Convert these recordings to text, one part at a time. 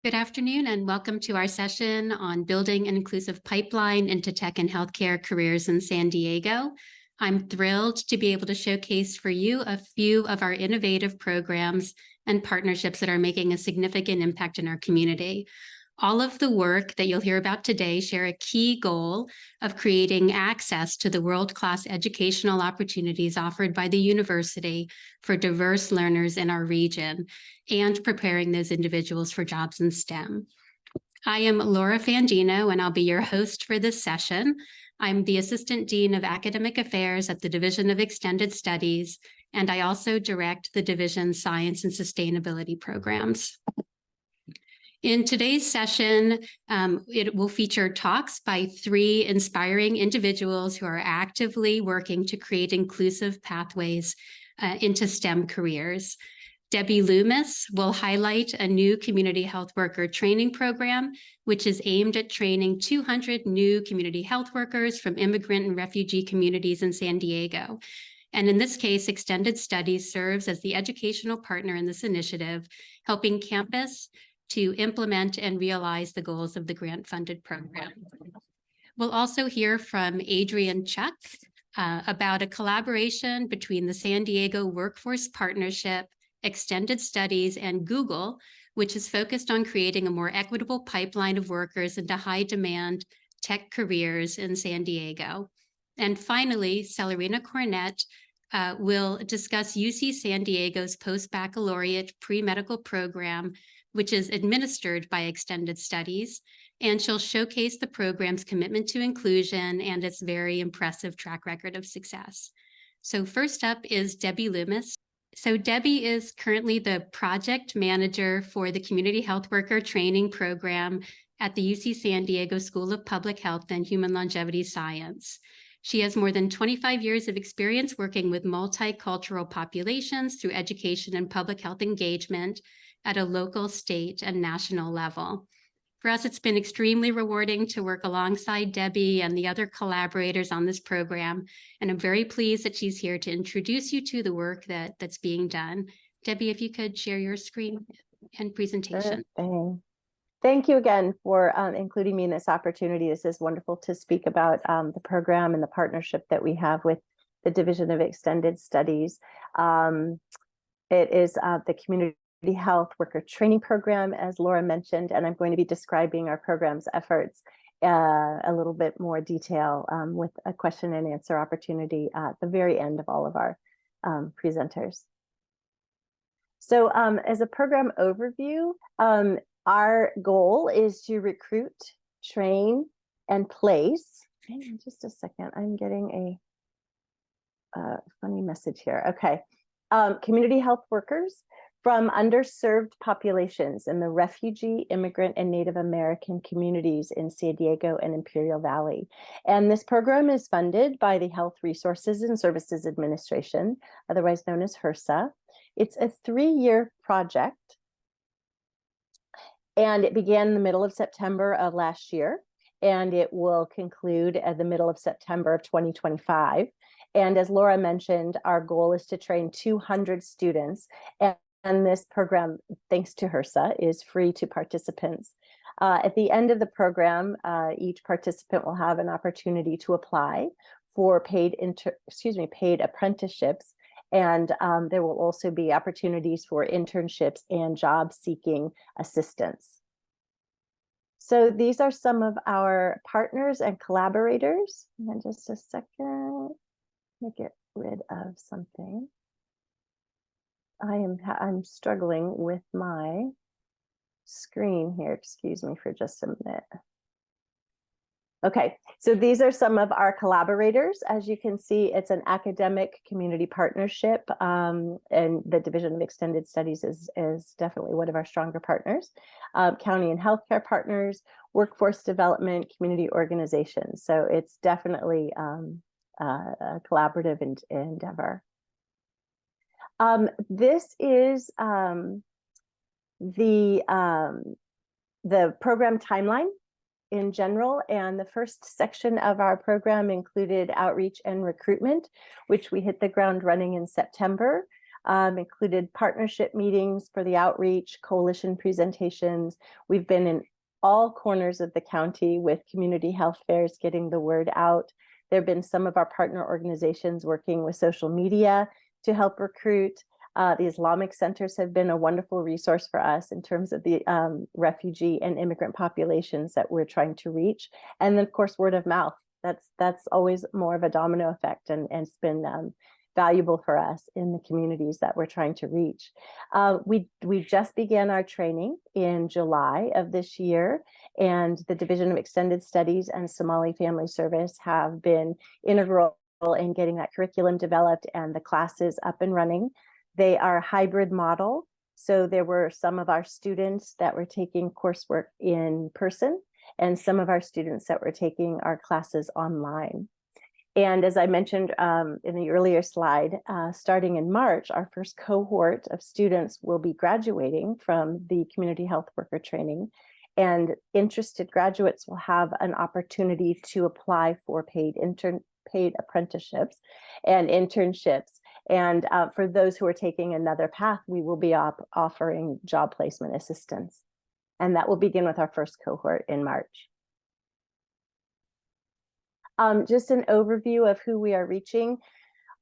Good afternoon and welcome to our session on building an inclusive pipeline into tech and healthcare careers in San Diego. I'm thrilled to be able to showcase for you a few of our innovative programs and partnerships that are making a significant impact in our community. All of the work that you'll hear about today share a key goal of creating access to the world-class educational opportunities offered by the university for diverse learners in our region and preparing those individuals for jobs in STEM. I am Laura Fangino, and I'll be your host for this session. I'm the Assistant Dean of Academic Affairs at the Division of Extended Studies, and I also direct the Division's Science and Sustainability programs. In today's session, it will feature talks by three inspiring individuals who are actively working to create inclusive pathways into STEM careers. Debbie Loomis will highlight a new community health worker training program, which is aimed at training 200 new community health workers from immigrant and refugee communities in San Diego. And in this case, Extended Studies serves as the educational partner in this initiative, helping campus to implement and realize the goals of the grant-funded program. We'll also hear from Adrian Chuck about a collaboration between the San Diego Workforce Partnership, Extended Studies, and Google, which is focused on creating a more equitable pipeline of workers into high-demand tech careers in San Diego. And finally, Celerina Cornett will discuss UC San Diego's post-baccalaureate pre-medical program, which is administered by Extended Studies, and she'll showcase the program's commitment to inclusion and its very impressive track record of success. So first up is Debbie Loomis. So Debbie is currently the project manager for the Community Health Worker Training Program at the UC San Diego School of Public Health and Human Longevity Science. She has more than 25 years of experience working with multicultural populations through education and public health engagement at a local, state, and national level. For us, it's been extremely rewarding to work alongside Debbie and the other collaborators on this program, and I'm very pleased that she's here to introduce you to the work that's being done. Debbie, if you could share your screen and presentation. Sure. Thank you again for including me in this opportunity. This is wonderful to speak about the program and the partnership that we have with the Division of Extended Studies. It is the Community Health Worker Training Program, as Laura mentioned, and I'm going to be describing our program's efforts a little bit more detail with a question and answer opportunity at the very end of all of our presenters. So as a program overview, our goal is to recruit, train, and place. Hang on just a second, I'm getting a funny message here. Okay, community health workers from underserved populations in the refugee, immigrant, and Native American communities in San Diego and Imperial Valley. And this program is funded by the Health Resources and Services Administration, otherwise known as HRSA. It's a 3-year project, and it began in the middle of September of last year, and it will conclude at the middle of September of 2025. And as Laura mentioned, our goal is to train 200 students, and this program, thanks to HRSA, is free to participants. At the end of the program, each participant will have an opportunity to apply for paid apprenticeships, and there will also be opportunities for internships and job-seeking assistance. So these are some of our partners and collaborators. And just a second, let me get rid of something. I'm struggling with my screen here. Excuse me for just a minute. Okay, so these are some of our collaborators. As you can see, it's an academic community partnership, and the Division of Extended Studies is definitely one of our stronger partners. County and healthcare partners, workforce development, community organizations. So it's definitely a collaborative endeavor. This is the program timeline in general, and the first section of our program included outreach and recruitment, which we hit the ground running in September. included partnership meetings for the outreach, coalition presentations. We've been in all corners of the county with community health fairs, getting the word out. There have been some of our partner organizations working with social media to help recruit. The Islamic centers have been a wonderful resource for us in terms of the refugee and immigrant populations that we're trying to reach. And then, of course, word of mouth. That's always more of a domino effect, and it's been valuable for us in the communities that we're trying to reach. We just began our training in July of this year, and the Division of Extended Studies and Somali Family Service have been integral in getting that curriculum developed and the classes up and running. They are a hybrid model. So there were some of our students that were taking coursework in person and some of our students that were taking our classes online. And as I mentioned in the earlier slide, starting in March, our first cohort of students will be graduating from the community health worker training. And interested graduates will have an opportunity to apply for paid apprenticeships and internships. And for those who are taking another path, we will be offering job placement assistance. And that will begin with our first cohort in March. Just an overview of who we are reaching.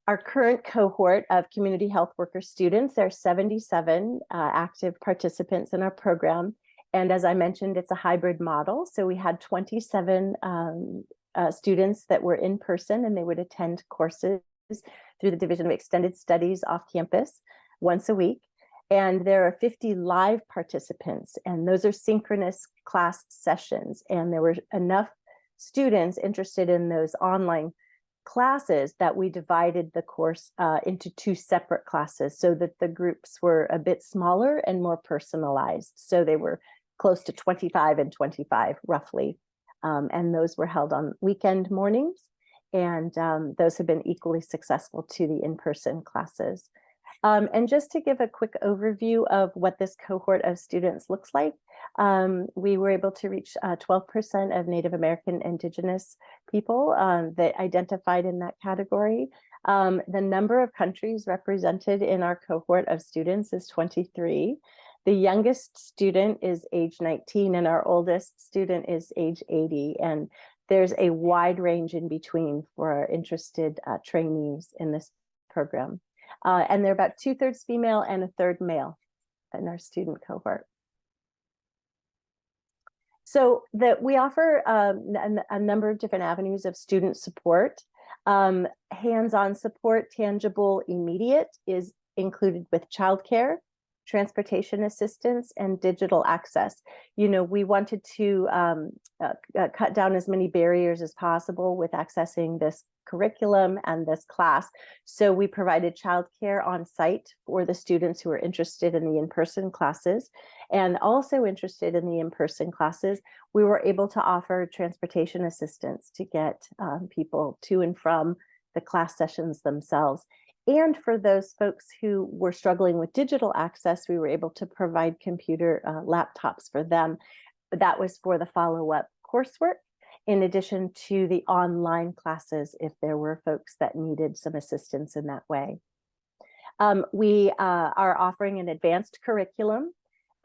Our current cohort of community health worker students, there are 77 active participants in our program. And as I mentioned, it's a hybrid model. So we had 27 students that were in person, and they would attend courses through the Division of Extended Studies off campus once a week. And there are 50 live participants, and those are synchronous class sessions. And there were enough students interested in those online classes that we divided the course into 2 separate classes so that the groups were a bit smaller and more personalized. So they were close to 25 and 25 roughly. And those were held on weekend mornings. And those have been equally successful to the in-person classes. And just to give a quick overview of what this cohort of students looks like, we were able to reach 12% of Native American Indigenous people that identified in that category. The number of countries represented in our cohort of students is 23. The youngest student is age 19, and our oldest student is age 80. And there's a wide range in between for our interested trainees in this program. And they're about 2/3 female and 1/3 male in our student cohort. So that we offer a number of different avenues of student support. Hands-on support, tangible, immediate, is included with childcare, transportation assistance, and digital access. You know, we wanted to cut down as many barriers as possible with accessing this curriculum and this class. So we provided childcare on site for the students who are interested in the in-person classes. And also interested in the in-person classes, we were able to offer transportation assistance to get people to and from the class sessions themselves. And for those folks who were struggling with digital access, we were able to provide computer laptops for them. That was for the follow-up coursework, in addition to the online classes if there were folks that needed some assistance in that way. We are offering an advanced curriculum,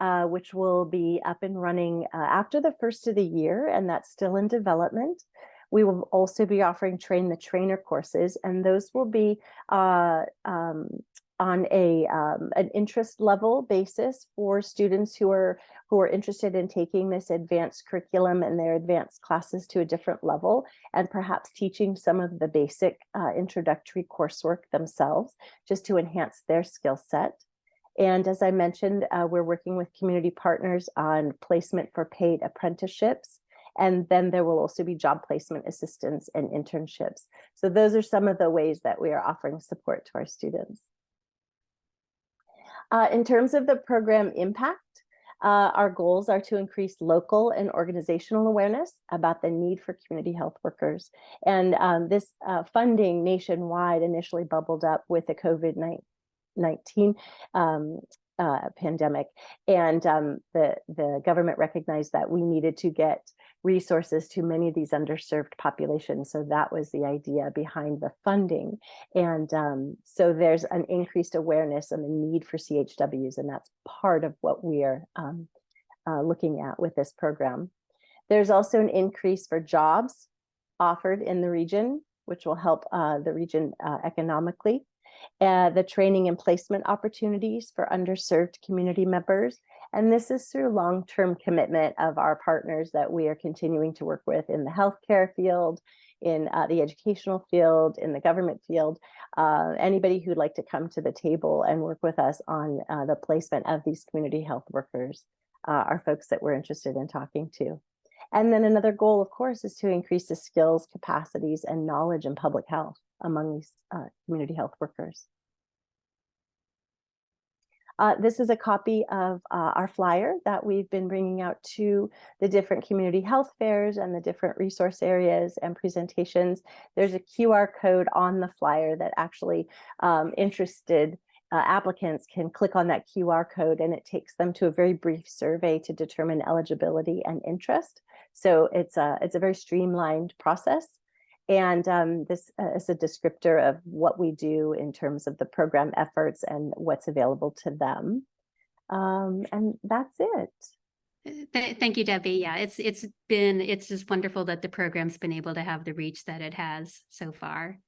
which will be up and running after the first of the year, and that's still in development. We will also be offering train the trainer courses, and those will be on an interest level basis for students who are interested in taking this advanced curriculum and their advanced classes to a different level, and perhaps teaching some of the basic introductory coursework themselves, just to enhance their skill set. And as I mentioned, we're working with community partners on placement for paid apprenticeships. And then there will also be job placement assistance and internships. So those are some of the ways that we are offering support to our students. In terms of the program impact, our goals are to increase local and organizational awareness about the need for community health workers. And this funding nationwide initially bubbled up with the COVID-19 pandemic, and the government recognized that we needed to get resources to many of these underserved populations. So that was the idea behind the funding. And so there's an increased awareness on the need for CHWs, and that's part of what we are looking at with this program. There's also an increase for jobs offered in the region, which will help the region economically. The training and placement opportunities for underserved community members. And this is through long-term commitment of our partners that we are continuing to work with in the healthcare field, in the educational field, in the government field. Anybody who'd like to come to the table and work with us on the placement of these community health workers are folks that we're interested in talking to. And then another goal, of course, is to increase the skills, capacities, and knowledge in public health among these community health workers. This is a copy of our flyer that we've been bringing out to the different community health fairs and the different resource areas and presentations. There's a QR code on the flyer that actually interested applicants can click on that QR code, and it takes them to a very brief survey to determine eligibility and interest. So it's a very streamlined process. And this is a descriptor of what we do in terms of the program efforts and what's available to them. And that's it. Thank you, Debbie. Yeah, it's just wonderful that the program's been able to have the reach that it has so far.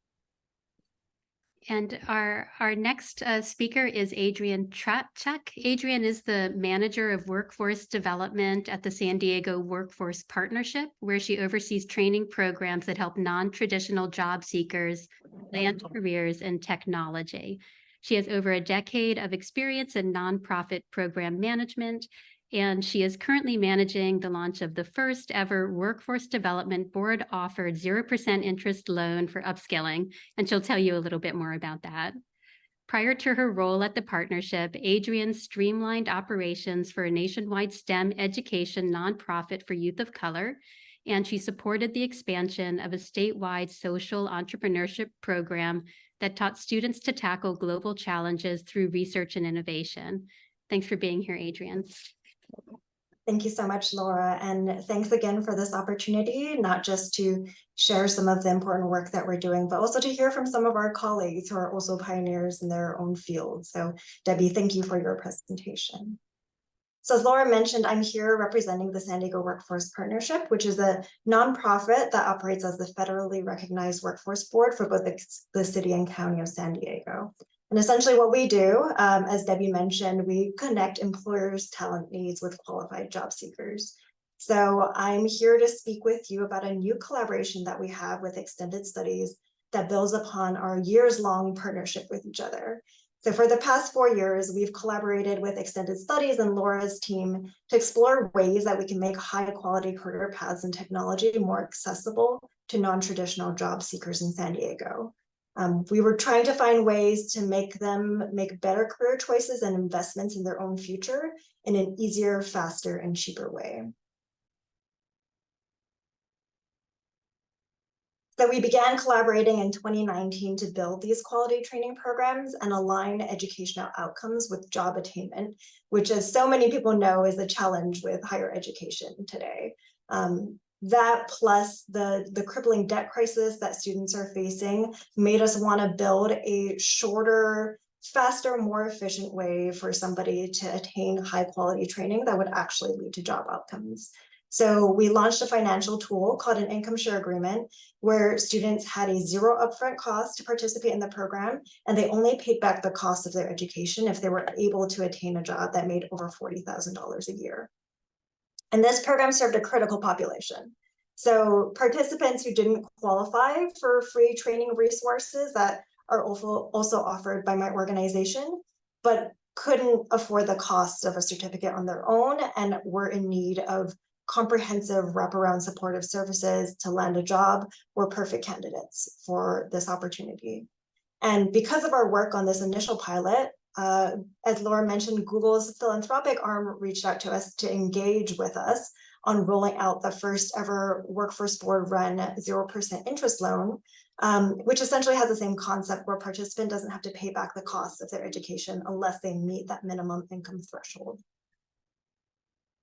And our next speaker is Adrian Tratchuk. Adrian is the Manager of Workforce Development at the San Diego Workforce Partnership, where she oversees training programs that help non-traditional job seekers land careers in technology. She has over a decade of experience in nonprofit program management, and she is currently managing the launch of the first ever Workforce Development Board offered 0% interest loan for upskilling, and she'll tell you a little bit more about that. Prior to her role at the partnership, Adrian streamlined operations for a nationwide STEM education nonprofit for youth of color, and she supported the expansion of a statewide social entrepreneurship program that taught students to tackle global challenges through research and innovation. Thanks for being here, Adrian. Thank you so much, Laura, and thanks again for this opportunity, not just to share some of the important work that we're doing, but also to hear from some of our colleagues who are also pioneers in their own field. So Debbie, thank you for your presentation. So as Laura mentioned, I'm here representing the San Diego Workforce Partnership, which is a nonprofit that operates as the federally recognized workforce board for both the city and county of San Diego. And essentially what we do, as Debbie mentioned, we connect employers' talent needs with qualified job seekers. So I'm here to speak with you about a new collaboration that we have with Extended Studies that builds upon our years-long partnership with each other. So for the past 4 years, we've collaborated with Extended Studies and Laura's team to explore ways that we can make high-quality career paths in technology more accessible to non-traditional job seekers in San Diego. We were trying to find ways to make them make better career choices and investments in their own future in an easier, faster, and cheaper way. So we began collaborating in 2019 to build these quality training programs and align educational outcomes with job attainment, which, as so many people know, is a challenge with higher education today. That plus the crippling debt crisis that students are facing made us want to build a shorter, faster, more efficient way for somebody to attain high quality training that would actually lead to job outcomes. So we launched a financial tool called an income share agreement, where students had a zero upfront cost to participate in the program, and they only paid back the cost of their education if they were able to attain a job that made over $40,000 a year. And this program served a critical population. So participants who didn't qualify for free training resources that are also offered by my organization, but couldn't afford the cost of a certificate on their own and were in need of comprehensive wraparound supportive services to land a job, were perfect candidates for this opportunity. And because of our work on this initial pilot, as Laura mentioned, Google's philanthropic arm reached out to us to engage with us on rolling out the first ever workforce board run 0% interest loan which essentially has the same concept where a participant doesn't have to pay back the cost of their education unless they meet that minimum income threshold.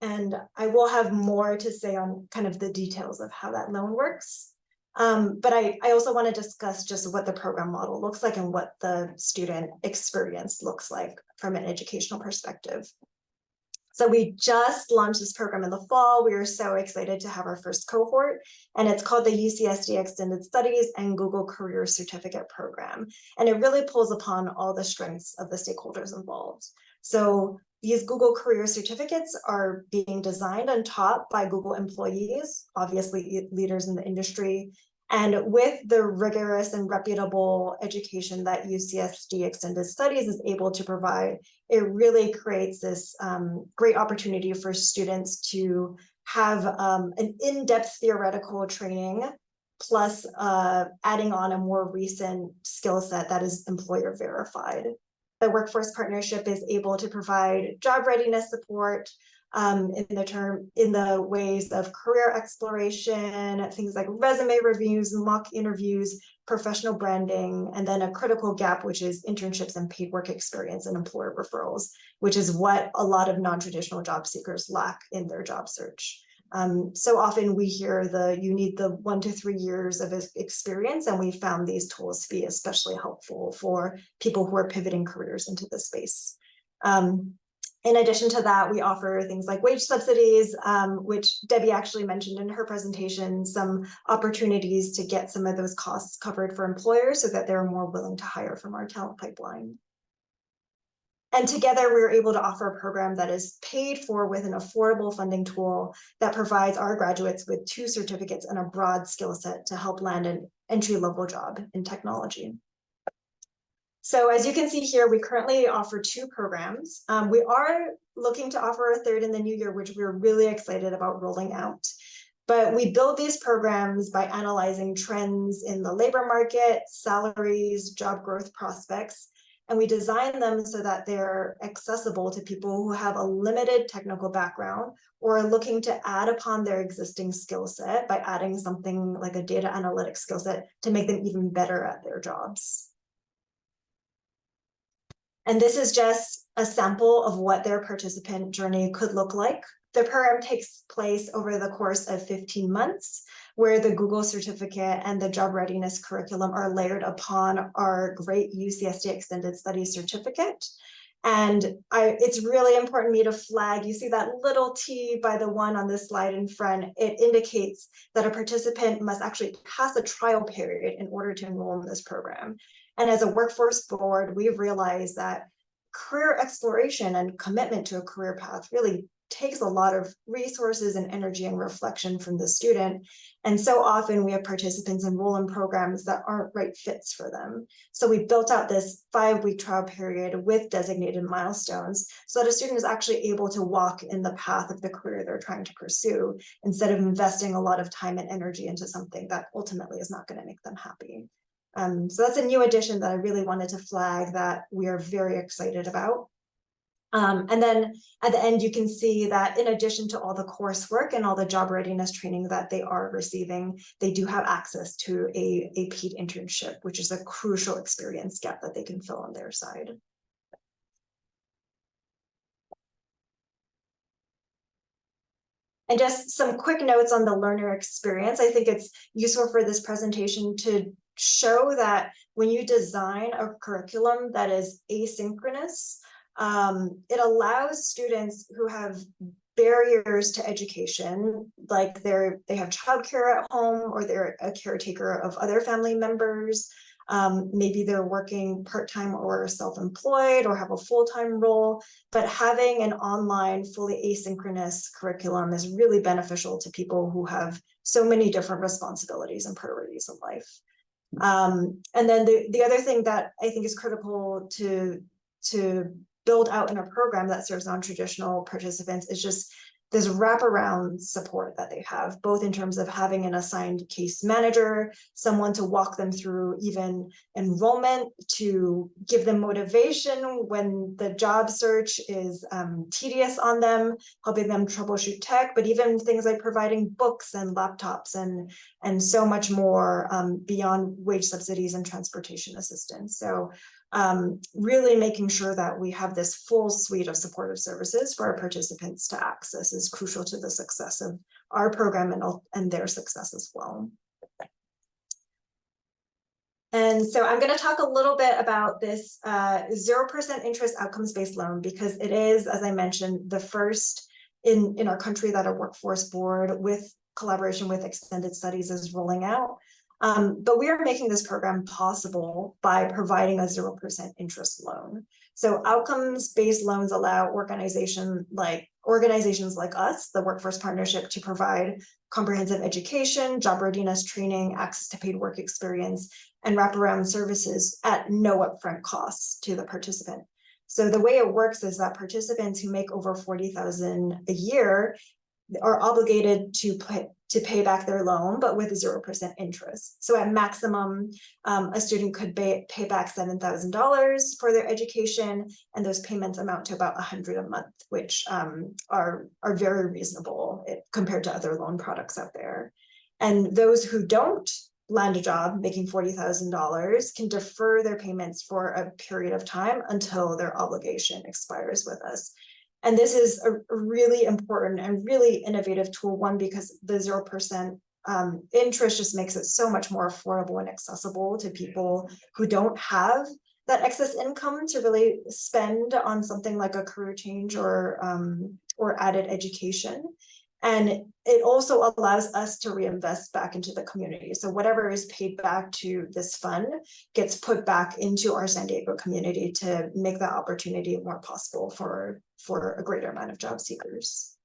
And I will have more to say on kind of the details of how that loan works. But I also want to discuss just what the program model looks like and what the student experience looks like from an educational perspective. So we just launched this program in the fall. We are so excited to have our first cohort, and it's called the UCSD Extended Studies and Google Career Certificate Program. And it really pulls upon all the strengths of the stakeholders involved. So these Google Career Certificates are being designed and taught by Google employees, obviously leaders in the industry, and with the rigorous and reputable education that UCSD Extended Studies is able to provide, it really creates this great opportunity for students to have an in-depth theoretical training, plus adding on a more recent skill set that is employer verified. The workforce partnership is able to provide job readiness support in the ways of career exploration, things like resume reviews, mock interviews, professional branding, and then a critical gap, which is internships and paid work experience and employer referrals, which is what a lot of non-traditional job seekers lack in their job search. So often we hear you need the 1 to 3 years of experience, and we found these tools to be especially helpful for people who are pivoting careers into this space. In addition to that, we offer things like wage subsidies, which Debbie actually mentioned in her presentation, some opportunities to get some of those costs covered for employers so that they're more willing to hire from our talent pipeline. And together, we're able to offer a program that is paid for with an affordable funding tool that provides our graduates with 2 certificates and a broad skill set to help land an entry-level job in technology. So as you can see here, we currently offer 2 programs. We are looking to offer a 3rd in the new year, which we're really excited about rolling out. But we build these programs by analyzing trends in the labor market, salaries, job growth prospects, and we design them so that they're accessible to people who have a limited technical background or are looking to add upon their existing skill set by adding something like a data analytics skill set to make them even better at their jobs. And this is just a sample of what their participant journey could look like. The program takes place over the course of 15 months, where the Google certificate and the job readiness curriculum are layered upon our great UCSD Extended Studies certificate. And it's really important to me to flag, you see that little T by the one on this slide in front, it indicates that a participant must actually pass a trial period in order to enroll in this program. And as a workforce board, we've realized that career exploration and commitment to a career path really takes a lot of resources and energy and reflection from the student. And so often we have participants enroll in programs that aren't right fits for them. So we built out this 5-week trial period with designated milestones so that a student is actually able to walk in the path of the career they're trying to pursue instead of investing a lot of time and energy into something that ultimately is not going to make them happy. So that's a new addition that I really wanted to flag that we are very excited about. And then at the end, you can see that in addition to all the coursework and all the job readiness training that they are receiving, they do have access to a paid internship, which is a crucial experience gap that they can fill on their side. And just some quick notes on the learner experience. I think it's useful for this presentation to show that when you design a curriculum that is asynchronous, it allows students who have barriers to education, like they have childcare at home or they're a caretaker of other family members. Maybe they're working part-time or self-employed or have a full-time role, but having an online fully asynchronous curriculum is really beneficial to people who have so many different responsibilities and priorities in life. And then the other thing that I think is critical to build out in a program that serves non-traditional participants is just this wraparound support that they have, both in terms of having an assigned case manager, someone to walk them through even enrollment, to give them motivation when the job search is tedious on them, helping them troubleshoot tech, but even things like providing books and laptops and so much more beyond wage subsidies and transportation assistance. So really making sure that we have this full suite of supportive services for our participants to access is crucial to the success of our program and their success as well. And so I'm going to talk a little bit about this 0% interest outcomes-based loan, because it is, as I mentioned, the first in our country that a workforce board with collaboration with Extended Studies is rolling out. But we are making this program possible by providing a 0% interest loan. So outcomes-based loans allow organizations like us, the Workforce Partnership, to provide comprehensive education, job readiness training, access to paid work experience, and wraparound services at no upfront costs to the participant. So the way it works is that participants who make over $40,000 a year are obligated to pay back their loan, but with 0% interest. So at maximum, a student could pay back $7,000 for their education, and those payments amount to about $100 a month, which are very reasonable compared to other loan products out there. And those who don't land a job making $40,000 can defer their payments for a period of time until their obligation expires with us. And this is a really important and really innovative tool, one, because the 0% interest just makes it so much more affordable and accessible to people who don't have that excess income to really spend on something like a career change or added education. And it also allows us to reinvest back into the community. So whatever is paid back to this fund gets put back into our San Diego community to make that opportunity more possible for a greater amount of job seekers.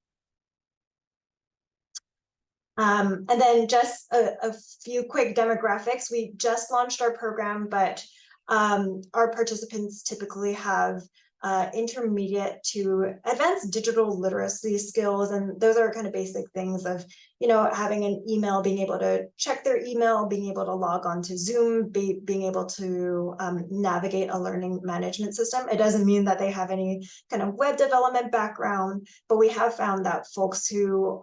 And then just a few quick demographics. We just launched our program, but our participants typically have intermediate to advanced digital literacy skills, and those are kind of basic things of, having an email, being able to check their email, being able to log on to Zoom, being able to navigate a learning management system. It doesn't mean that they have any kind of web development background, but we have found that folks who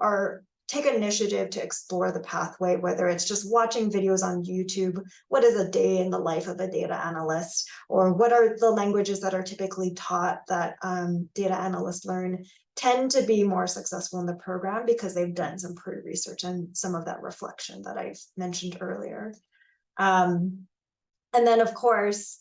take initiative to explore the pathway, whether it's just watching videos on YouTube, what is a day in the life of a data analyst, or what are the languages that are typically taught that data analysts learn, tend to be more successful in the program because they've done some pre-research and some of that reflection that I've mentioned earlier. And then, of course,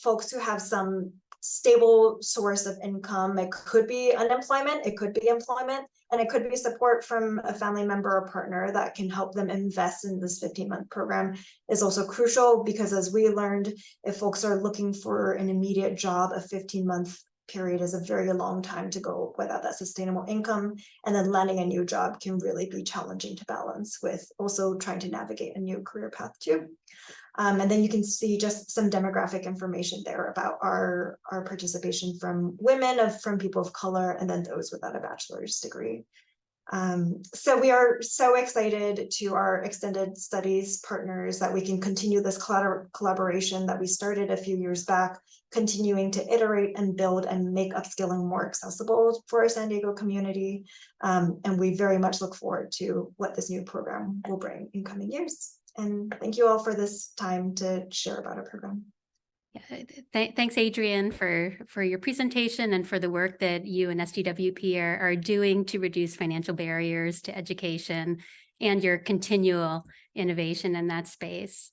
folks who have some stable source of income, it could be unemployment, it could be employment, and it could be support from a family member or partner that can help them invest in this 15-month program is also crucial, because as we learned, if folks are looking for an immediate job, a 15-month period is a very long time to go without that sustainable income. And then landing a new job can really be challenging to balance with also trying to navigate a new career path too. And then you can see just some demographic information there about our participation from women, from people of color, and then those without a bachelor's degree. So we are so excited to our Extended Studies partners that we can continue this collaboration that we started a few years back, continuing to iterate and build and make upskilling more accessible for our San Diego community. And we very much look forward to what this new program will bring in coming years. And thank you all for this time to share about our program. Yeah, thanks, Adrienne, for your presentation and for the work that you and SDWP are doing to reduce financial barriers to education and your continual innovation in that space.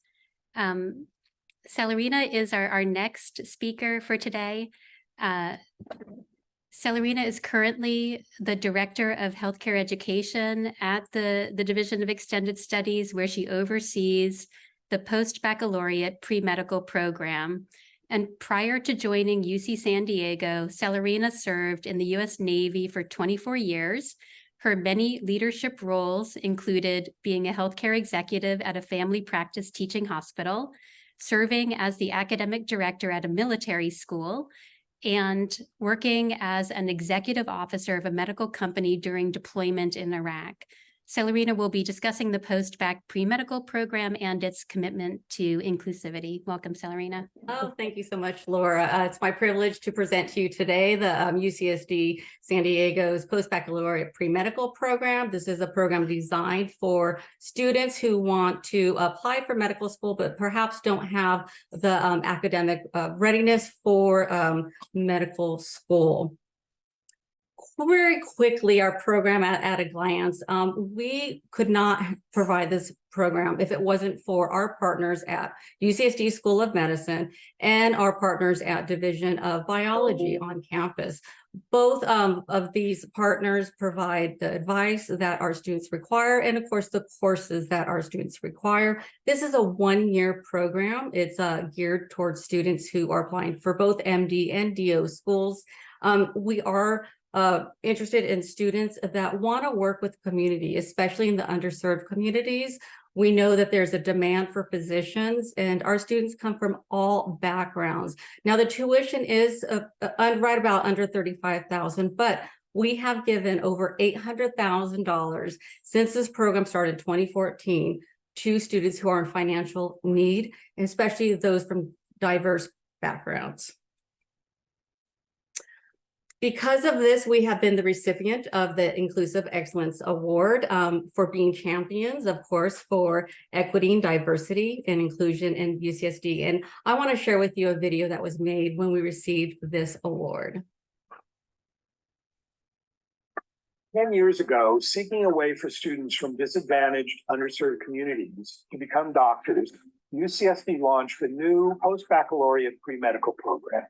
Celerina is our next speaker for today. Celerina is currently the Director of Healthcare Education at the Division of Extended Studies, where she oversees the post-baccalaureate pre-medical program. And prior to joining UC San Diego, Celerina served in the U.S. Navy for 24 years. Her many leadership roles included being a healthcare executive at a family practice teaching hospital, serving as the academic director at a military school, and working as an executive officer of a medical company during deployment in Iraq. Celerina will be discussing the post-bac pre-medical program and its commitment to inclusivity. Welcome, Celerina. Oh, thank you so much, Laura. It's my privilege to present to you today the UCSD San Diego's post-baccalaureate pre-medical program. This is a program designed for students who want to apply for medical school, but perhaps don't have the academic readiness for medical school. Very quickly, our program at a glance, we could not provide this program if it wasn't for our partners at UCSD School of Medicine and our partners at Division of Biology on campus. Both of these partners provide the advice that our students require and, of course, the courses that our students require. This is a one-year program. It's geared towards students who are applying for both MD and DO schools. We are interested in students that want to work with community, especially in the underserved communities. We know that there's a demand for physicians, and our students come from all backgrounds. Now, the tuition is right about under $35,000, but we have given over $800,000 since this program started in 2014 to students who are in financial need, and especially those from diverse backgrounds. Because of this, we have been the recipient of the Inclusive Excellence Award for being champions, of course, for equity and diversity and inclusion in UCSD. And I want to share with you a video that was made when we received this award. 10 years ago, seeking a way for students from disadvantaged, underserved communities to become doctors, UCSD launched a new post-baccalaureate pre-medical program.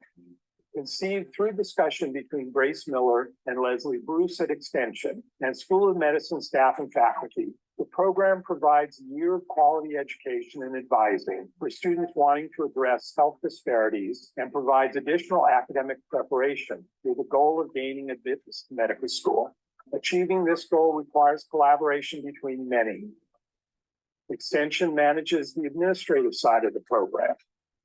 Conceived through discussion between Grace Miller and Leslie Bruce at Extension and School of Medicine staff and faculty, the program provides a year of quality education and advising for students wanting to address health disparities and provides additional academic preparation with the goal of gaining admittance to medical school. Achieving this goal requires collaboration between many. Extension manages the administrative side of the program,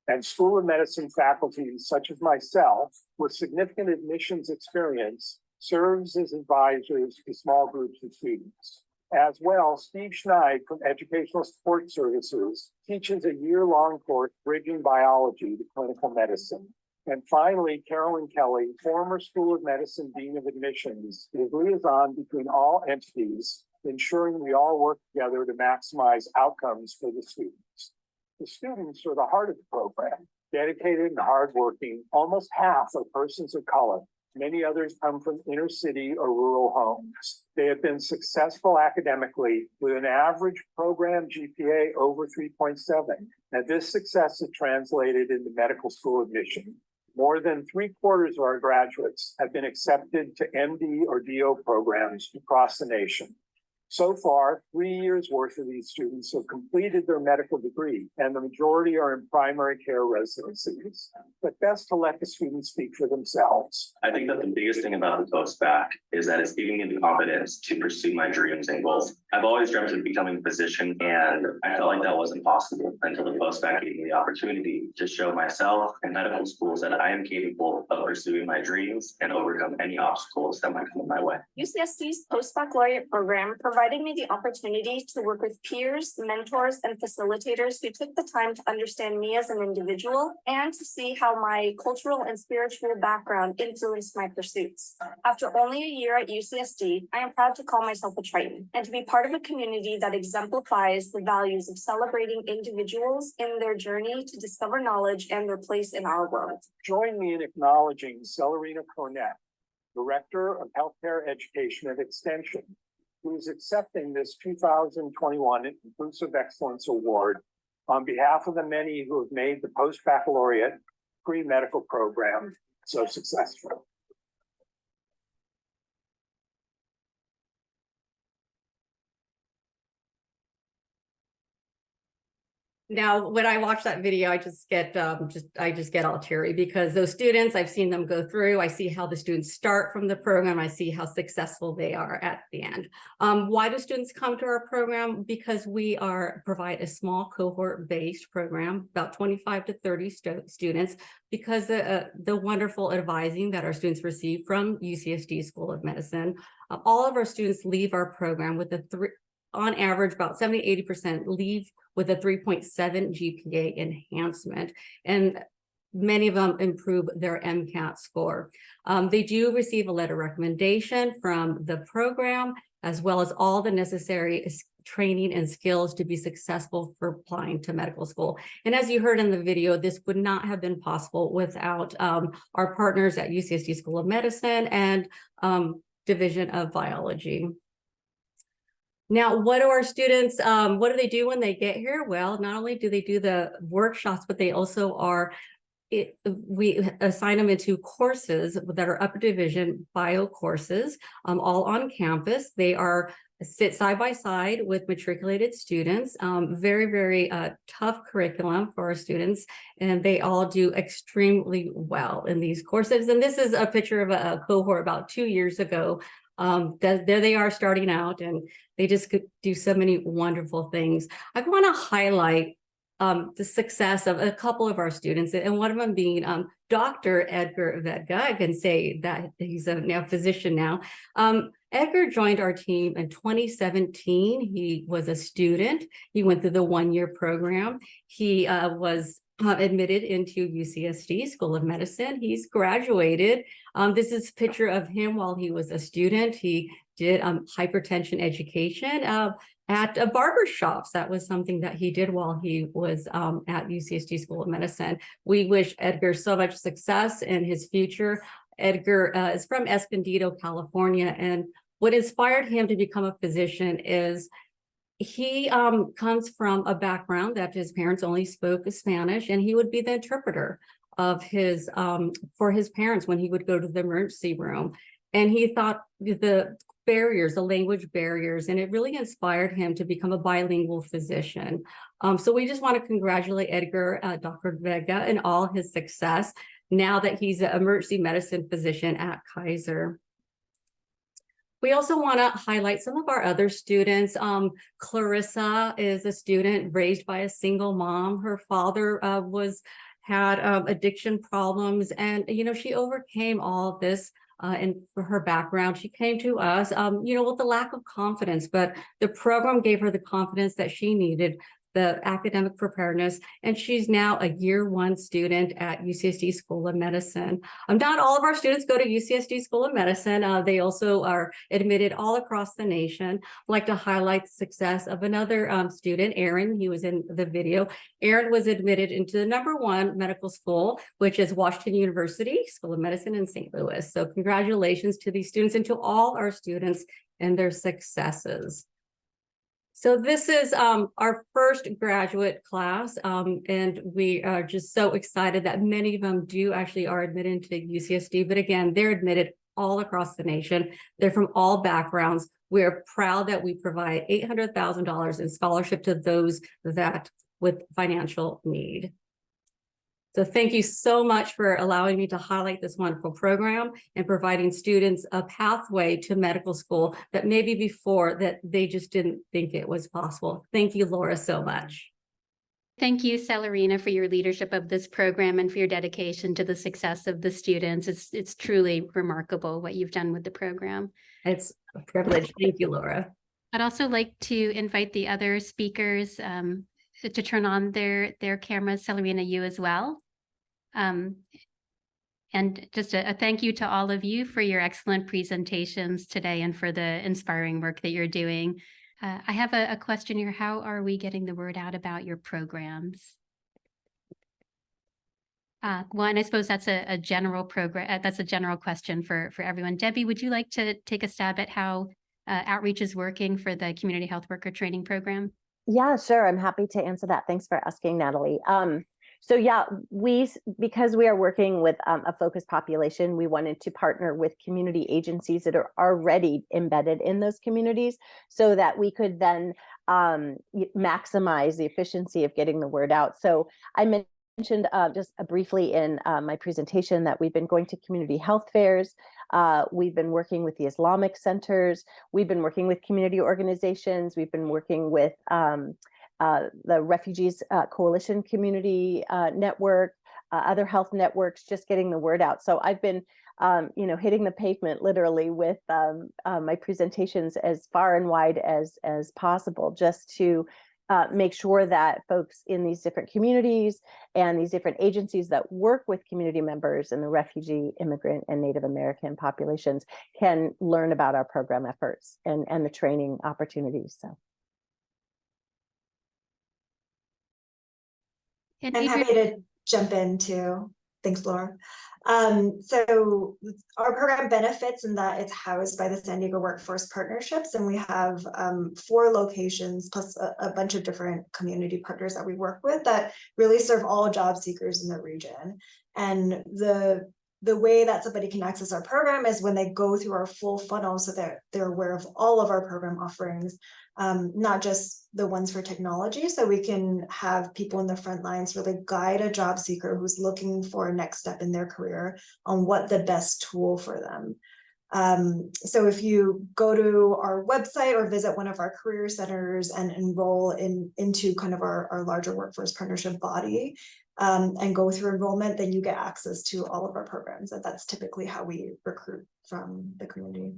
and School of Medicine faculty, such as myself, with significant admissions experience, serves as advisors to small groups of students. As well, Steve Schneid from Educational Support Services teaches a year-long course bridging biology to clinical medicine. And finally, Carolyn Kelly, former School of Medicine Dean of Admissions, is liaison between all entities, ensuring we all work together to maximize outcomes for the students. The students are the heart of the program, dedicated and hardworking. Almost half are persons of color. Many others come from inner city or rural homes. They have been successful academically with an average program GPA over 3.7. And this success is translated into medical school admission. More than 3/4 of our graduates have been accepted to MD or DO programs across the nation. So far, 3 years worth of these students have completed their medical degree, and the majority are in primary care residencies. But best to let the students speak for themselves. I think that the biggest thing about the post-bac is that it's giving me the confidence to pursue my dreams and goals. I've always dreamt of becoming a physician, and I felt like that wasn't possible until the post-bac gave me the opportunity to show myself and medical schools that I am capable of pursuing my dreams and overcome any obstacles that might come in my way. UCSD's post-baccalaureate program provided me the opportunity to work with peers, mentors, and facilitators who took the time to understand me as an individual and to see how my cultural and spiritual background influenced my pursuits. After only a year at UCSD, I am proud to call myself a Triton and to be part of a community that exemplifies the values of celebrating individuals in their journey to discover knowledge and their place in our world. Join me in acknowledging Celerina Cornett, Director of Healthcare Education at Extension, who is accepting this 2021 Inclusive Excellence Award on behalf of the many who have made the post-baccalaureate pre-medical program so successful. Now, when I watch that video, I just get all teary because those students, I've seen them go through. I see how the students start from the program. I see how successful they are at the end. Why do students come to our program? Because we provide a small cohort-based program, about 25 to 30 students, because the wonderful advising that our students receive from UCSD School of Medicine. All of our students leave our program with on average, about 70–80% leave with a 3.7 GPA enhancement, and many of them improve their MCAT score. They do receive a letter of recommendation from the program, as well as all the necessary training and skills to be successful for applying to medical school. And as you heard in the video, this would not have been possible without our partners at UCSD School of Medicine and Division of Biology. Now, what do our students, what do they do when they get here? Well, not only do they do the workshops, but they also we assign them into courses that are upper division bio courses, all on campus. They sit side by side with matriculated students, very, very tough curriculum for our students, and they all do extremely well in these courses. And this is a picture of a cohort about 2 years ago. There they are starting out, and they just could do so many wonderful things. I want to highlight the success of a couple of our students, and one of them being Dr. Edgar Vedga. I can say that he's a physician now. Edgar joined our team in 2017. He was a student. He went through the one-year program. He was admitted into UCSD School of Medicine. He's graduated. This is a picture of him while he was a student. He did hypertension education at barber shops. That was something that he did while he was at UCSD School of Medicine. We wish Edgar so much success in his future. Edgar is from Escondido, California, and what inspired him to become a physician is he comes from a background that his parents only spoke Spanish, and he would be the interpreter of his for his parents when he would go to the emergency room. And he thought the language barriers, and it really inspired him to become a bilingual physician. So we just want to congratulate Edgar, Dr. Vega, and all his success now that he's an emergency medicine physician at Kaiser. We also want to highlight some of our other students. Clarissa is a student raised by a single mom. Her father had addiction problems, and she overcame all of this. And for her background, she came to us, with a lack of confidence, but the program gave her the confidence that she needed, the academic preparedness, and she's now a year 1 student at UCSD School of Medicine. Not all of our students go to UCSD School of Medicine. They also are admitted all across the nation. I'd like to highlight the success of another student, Aaron. He was in the video. Aaron was admitted into the #1 medical school, which is Washington University School of Medicine in St. Louis. So congratulations to these students and to all our students and their successes. So this is our first graduate class, and we are just so excited that many of them are admitted into UCSD. But again, they're admitted all across the nation. They're from all backgrounds. We're proud that we provide $800,000 in scholarship to those with financial need. So thank you so much for allowing me to highlight this wonderful program and providing students a pathway to medical school that maybe before that they just didn't think it was possible. Thank you, Laura, so much. Thank you, Celerina, for your leadership of this program and for your dedication to the success of the students. It's truly remarkable what you've done with the program. It's a privilege. Thank you, Laura. I'd also like to invite the other speakers to turn on their cameras. Celerina, you as well. And just a thank you to all of you for your excellent presentations today and for the inspiring work that you're doing. I have a question here. How are we getting the word out about your programs? Well, and I suppose that's a general program. That's a general question for everyone. Debbie, would you like to take a stab at how outreach is working for the Community Health Worker Training Program? Yeah, sure. I'm happy to answer that. Thanks for asking, Natalie. So yeah, because we are working with a focused population, we wanted to partner with community agencies that are already embedded in those communities so that we could then maximize the efficiency of getting the word out. So I mentioned just briefly in my presentation that we've been going to community health fairs. We've been working with the Islamic centers. We've been working with community organizations. We've been working with the Refugees Coalition Community Network, other health networks, just getting the word out. So I've been, hitting the pavement literally with my presentations as far and wide as possible, just to make sure that folks in these different communities and these different agencies that work with community members in the refugee, immigrant, and Native American populations can learn about our program efforts and the training opportunities. So. And I'm Adrian, happy to jump in too. Thanks, Laura. So our program benefits in that it's housed by the San Diego Workforce Partnerships, and we have 4 locations plus a bunch of different community partners that we work with that really serve all job seekers in the region. And the way that somebody can access our program is when they go through our full funnel so that they're aware of all of our program offerings, not just the ones for technology. So we can have people in the front lines really guide a job seeker who's looking for a next step in their career on what the best tool for them. So if you go to our website or visit one of our career centers and enroll into kind of our larger workforce partnership body, and go through enrollment, then you get access to all of our programs. And that's typically how we recruit from the community.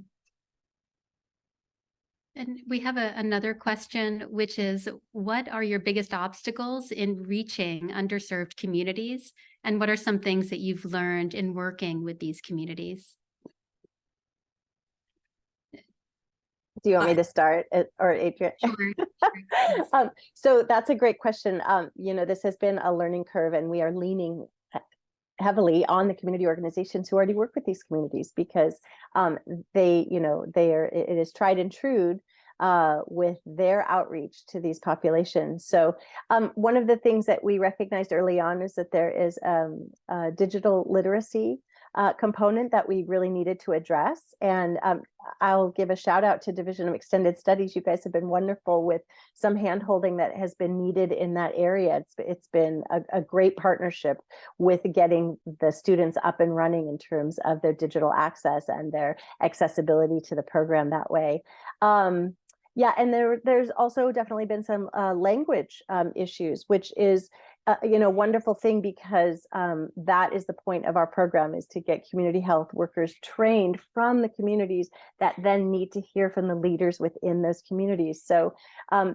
and we have another question, which is, what are your biggest obstacles in reaching underserved communities? And what are some things that you've learned in working with these communities? Do you want me to start, or Adrian? Sure. So that's a great question. This has been a learning curve, and we are leaning heavily on the community organizations who already work with these communities, because it is tried and true with their outreach to these populations. So one of the things that we recognized early on is that there is a digital literacy component that we really needed to address. And I'll give a shout out to Division of Extended Studies. You guys have been wonderful with some handholding that has been needed in that area. It's been a great partnership with getting the students up and running in terms of their digital access and their accessibility to the program that way. Yeah, and there's also definitely been some language issues, which is wonderful thing, because that is the point of our program, is to get community health workers trained from the communities that then need to hear from the leaders within those communities. So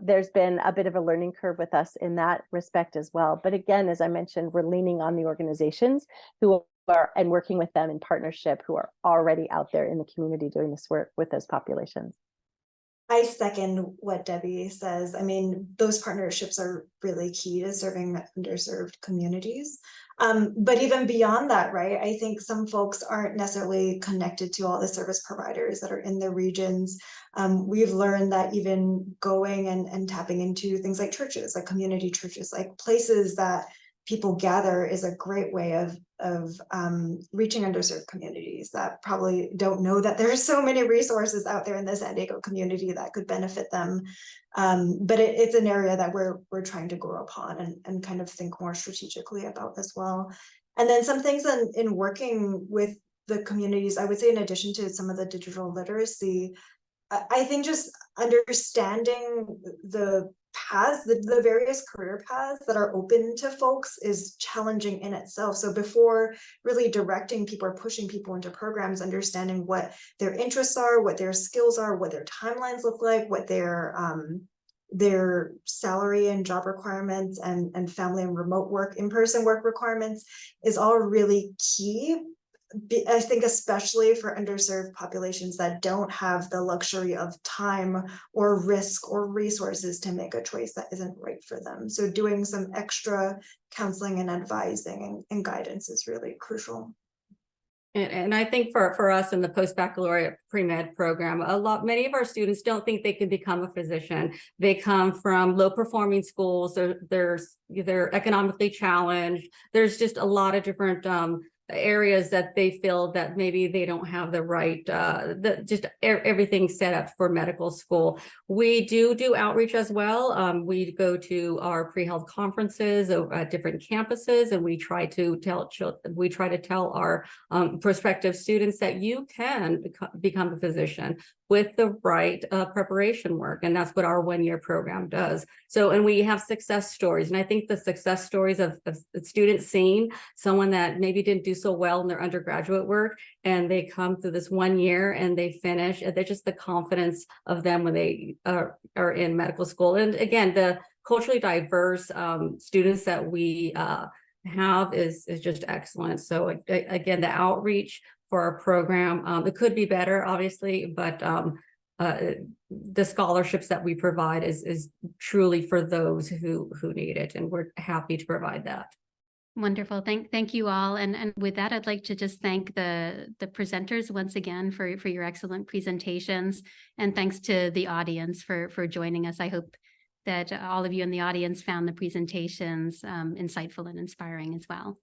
there's been a bit of a learning curve with us in that respect as well. But again, as I mentioned, we're leaning on the organizations who are, and working with them in partnership, who are already out there in the community doing this work with those populations. I second what Debbie says. I mean, those partnerships are really key to serving underserved communities. But even beyond that, right, I think some folks aren't necessarily connected to all the service providers that are in the regions. We've learned that even going and tapping into things like churches, like community churches, like places that people gather, is a great way of reaching underserved communities that probably don't know that there's so many resources out there in the San Diego community that could benefit them. But it's an area that we're trying to grow upon and kind of think more strategically about as well. And then some things in working with the communities, I would say, in addition to some of the digital literacy, I think just understanding the paths, the various career paths that are open to folks is challenging in itself. So before really directing people or pushing people into programs, understanding what their interests are, what their skills are, what their timelines look like, what their salary and job requirements and family and remote work, in-person work requirements is all really key. I think especially for underserved populations that don't have the luxury of time or risk or resources to make a choice that isn't right for them. So doing some extra counseling and advising and guidance is really crucial. And I think for us in the post-baccalaureate pre-med program, many of our students don't think they can become a physician. They come from low-performing schools. They're economically challenged. There's just a lot of different areas that they feel that maybe they don't have the right, everything set up for medical school. We do outreach as well. We go to our pre-health conferences at different campuses, and we try to tell our prospective students that you can become a physician with the right preparation work. And that's what our one-year program does. So, and we have success stories. And I think the success stories of students seeing someone that maybe didn't do so well in their undergraduate work, and they come through this 1 year and they finish, and they're just the confidence of them when they are in medical school. And again, the culturally diverse students that we have is just excellent. So again, the outreach for our program, it could be better, obviously, but the scholarships that we provide is truly for those who need it, and we're happy to provide that. Wonderful. Thank you all. And with that, I'd like to just thank the presenters once again for your excellent presentations, and thanks to the audience for joining us. I hope that all of you in the audience found the presentations insightful and inspiring as well.